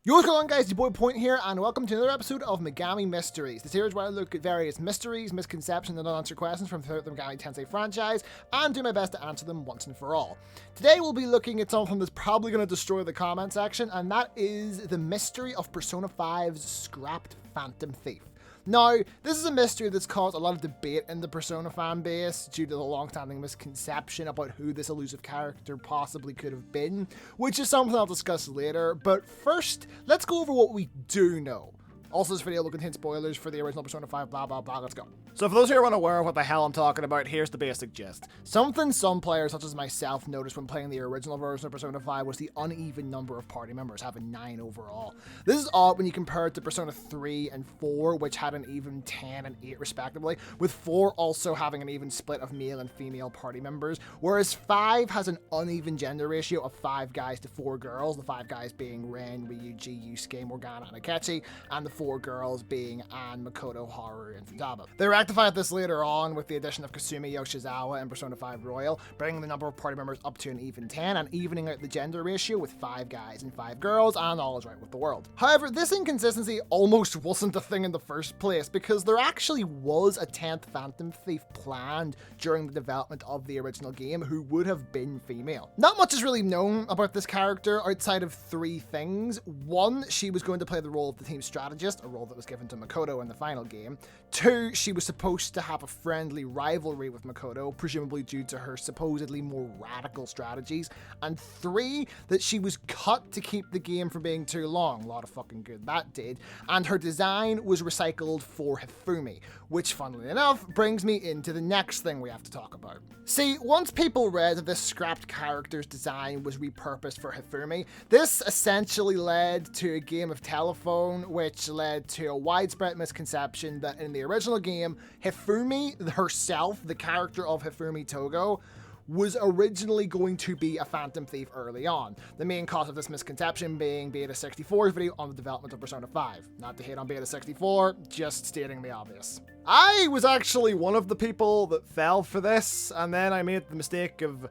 Yo, what's going on, guys? It's your boy Point here, and welcome to another episode of Megami Mysteries, the series where I look at various mysteries, misconceptions, and unanswered questions from throughout the Megami Tensei franchise, and do my best to answer them once and for all. Today, we'll be looking at something that's probably going to destroy the comment section, and that is the mystery of Persona 5's scrapped Phantom Thief. Now, this is a mystery that's caused a lot of debate in the Persona fan base due to the long-standing misconception about who this elusive character possibly could have been, which is something I'll discuss later, but first, let's go over what we do know. Also, this video will contain spoilers for the original Persona 5, blah blah blah, let's go. So for those who are unaware of what the hell I'm talking about, here's the basic gist. Something some players, such as myself, noticed when playing the original version of Persona 5 was the uneven number of party members, having 9 overall. This is odd when you compare it to Persona 3 and 4, which had an even 10 and 8 respectively, with 4 also having an even split of male and female party members, whereas 5 has an uneven gender ratio of 5 guys to 4 girls, the 5 guys being Ren, Ryuji, Yusuke, Morgana, and Akechi, and the 4 girls being Anne, Makoto, Haru, and Futaba. They rectified this later on with the addition of Kasumi Yoshizawa in Persona 5 Royal, bringing the number of party members up to an even 10 and evening out the gender ratio with 5 guys and 5 girls, and all is right with the world. However, this inconsistency almost wasn't a thing in the first place, because there actually was a 10th Phantom Thief planned during the development of the original game who would have been female. Not much is really known about this character outside of 3 things. 1, she was going to play the role of the team strategist, a role that was given to Makoto in the final game. 2, she was supposed to have a friendly rivalry with Makoto, presumably due to her supposedly more radical strategies. And 3, that she was cut to keep the game from being too long. A lot of fucking good that did. And her design was recycled for Hifumi, which funnily enough brings me into the next thing we have to talk about. See, once people read that this scrapped character's design was repurposed for Hifumi, this essentially led to a game of telephone, which led to a widespread misconception that in the original game, Hifumi herself, the character of Hifumi Togo, was originally going to be a Phantom Thief early on. The main cause of this misconception being Beta 64's video on the development of Persona 5. Not to hate on Beta 64, just stating the obvious. I was actually one of the people that fell for this, and then I made the mistake of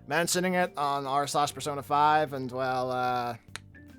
mentioning it on r/Persona 5, and well,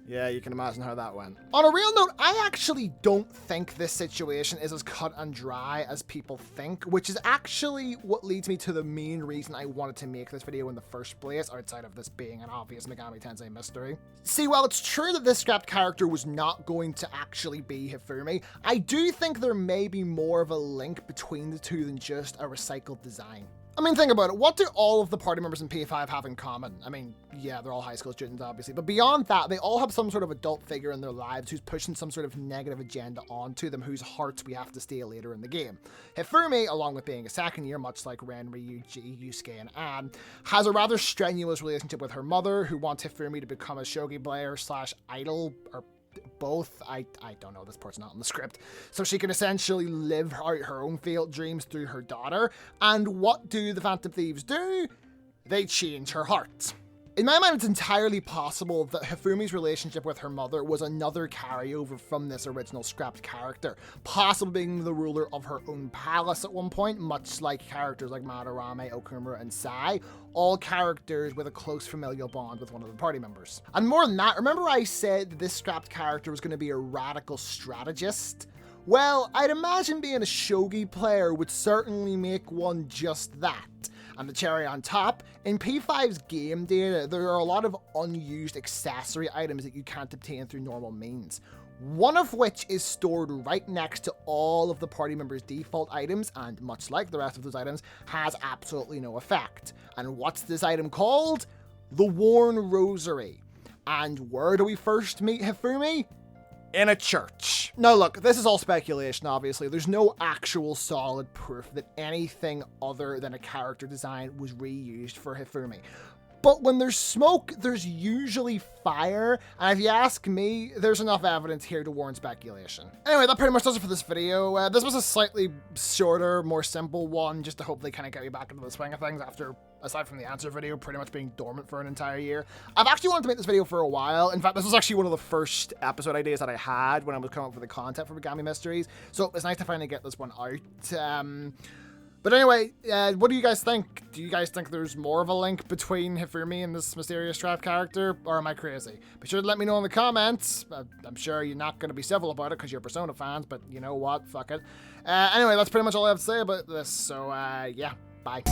yeah, you can imagine how that went. On a real note, I actually don't think this situation is as cut and dry as people think, which is actually what leads me to the main reason I wanted to make this video in the first place, outside of this being an obvious Megami Tensei mystery. See, while it's true that this scrapped character was not going to actually be Hifumi, I do think there may be more of a link between the two than just a recycled design. I mean, think about it. What do all of the party members in P5 have in common? I mean, yeah, they're all high school students, obviously, but beyond that, they all have some sort of adult figure in their lives who's pushing some sort of negative agenda onto them, whose hearts we have to steal later in the game. Hifumi, along with being a second year, much like Ren, Ryuji, Yusuke, and Anne, has a rather strenuous relationship with her mother, who wants Hifumi to become a shogi player / idol, or both. I don't know, this part's not in the script. So she can essentially live out her own failed dreams through her daughter. And what do the Phantom Thieves do? They change her heart. In my mind, it's entirely possible that Hifumi's relationship with her mother was another carryover from this original scrapped character, possibly being the ruler of her own palace at one point, much like characters like Madarame, Okumura, and Sai, all characters with a close familial bond with one of the party members. And more than that, remember I said that this scrapped character was going to be a radical strategist? Well, I'd imagine being a shogi player would certainly make one just that. And the cherry on top, in P5's game data, there are a lot of unused accessory items that you can't obtain through normal means. One of which is stored right next to all of the party members' default items, and much like the rest of those items, has absolutely no effect. And what's this item called? The Worn Rosary. And where do we first meet Hifumi? In a church. Now look, this is all speculation, obviously. There's no actual solid proof that anything other than a character design was reused for Hifumi. But when there's smoke, there's usually fire, and if you ask me, there's enough evidence here to warrant speculation. Anyway, that pretty much does it for this video. This was a slightly shorter, more simple one, just to hopefully kind of get me back into the swing of things after, aside from the answer video, pretty much being dormant for an entire year. I've actually wanted to make this video for a while. In fact, this was actually one of the first episode ideas that I had when I was coming up with the content for Megami Mysteries, so it's nice to finally get this one out. But anyway, what do you guys think? Do you guys think there's more of a link between Hifumi and this mysterious trap character, or am I crazy? Be sure to let me know in the comments. I'm sure you're not going to be civil about it because you're Persona fans, but you know what? Fuck it. Anyway, that's pretty much all I have to say about this. So, yeah, bye.